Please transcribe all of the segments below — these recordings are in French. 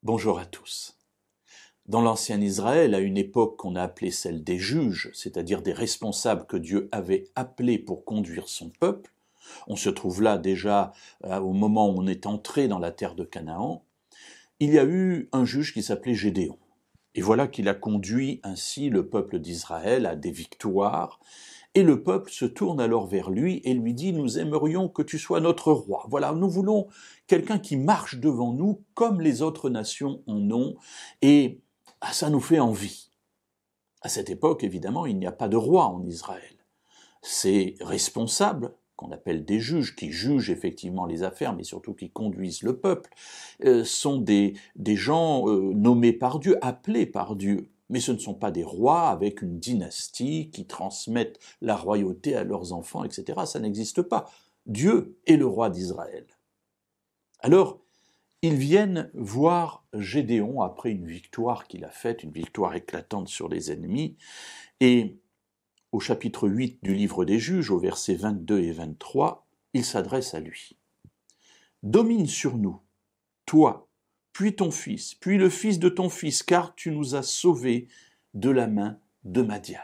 Bonjour à tous. Dans l'ancien Israël, à une époque qu'on a appelée celle des juges, c'est-à-dire des responsables que Dieu avait appelés pour conduire son peuple, on se trouve là déjà au moment où on est entré dans la terre de Canaan, il y a eu un juge qui s'appelait Gédéon. Et voilà qu'il a conduit ainsi le peuple d'Israël à des victoires, et le peuple se tourne alors vers lui et lui dit « Nous aimerions que tu sois notre roi. Voilà, nous voulons quelqu'un qui marche devant nous comme les autres nations en ont, et ça nous fait envie. » À cette époque, évidemment, il n'y a pas de roi en Israël. Ces responsables, qu'on appelle des juges, qui jugent effectivement les affaires, mais surtout qui conduisent le peuple, sont des gens nommés par Dieu, appelés par Dieu. Mais ce ne sont pas des rois avec une dynastie qui transmettent la royauté à leurs enfants, etc. Ça n'existe pas. Dieu est le roi d'Israël. Alors, ils viennent voir Gédéon après une victoire qu'il a faite, une victoire éclatante sur les ennemis, et au chapitre 8 du livre des Juges, au versets 22 et 23, il s'adresse à lui. « Domine sur nous, toi, puis ton fils, puis le fils de ton fils, car tu nous as sauvés de la main de Madian. »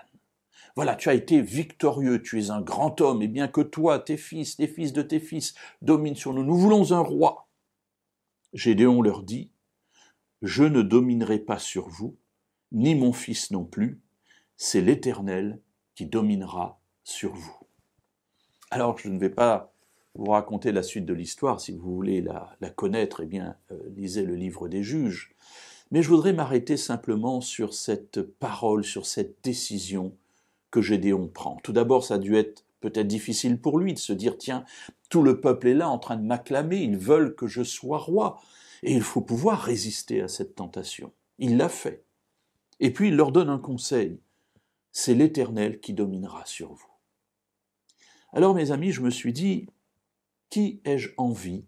Voilà, tu as été victorieux, tu es un grand homme, et bien que toi, tes fils, les fils de tes fils, dominent sur nous. Nous voulons un roi. Gédéon leur dit, « Je ne dominerai pas sur vous, ni mon fils non plus, c'est l'Éternel qui dominera sur vous. » Alors, je ne vais pas vous raconter la suite de l'histoire. Si vous voulez la connaître, eh bien, lisez le livre des Juges. Mais je voudrais m'arrêter simplement sur cette parole, sur cette décision que Gédéon prend. Tout d'abord, ça a dû être peut-être difficile pour lui de se dire, tiens, tout le peuple est là en train de m'acclamer, ils veulent que je sois roi. Et il faut pouvoir résister à cette tentation. Il l'a fait. Et puis, il leur donne un conseil. C'est l'Éternel qui dominera sur vous. Alors, mes amis, je me suis dit, qui ai-je envie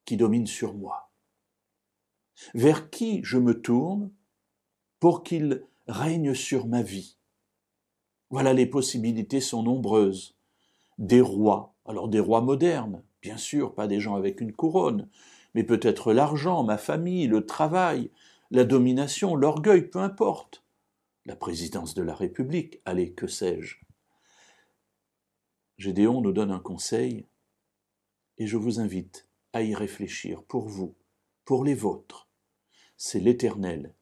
qui domine sur moi? Vers qui je me tourne pour qu'il règne sur ma vie? Voilà, les possibilités sont nombreuses. Des rois, alors des rois modernes, bien sûr, pas des gens avec une couronne, mais peut-être l'argent, ma famille, le travail, la domination, l'orgueil, peu importe. La présidence de la République, allez, que sais-je. Gédéon nous donne un conseil, et je vous invite à y réfléchir pour vous, pour les vôtres. C'est l'Éternel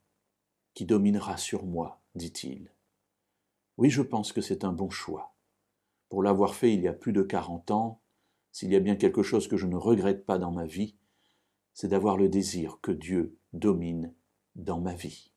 qui dominera sur moi, dit-il. Oui, je pense que c'est un bon choix. Pour l'avoir fait il y a plus de 40 ans, s'il y a bien quelque chose que je ne regrette pas dans ma vie, c'est d'avoir le désir que Dieu domine dans ma vie.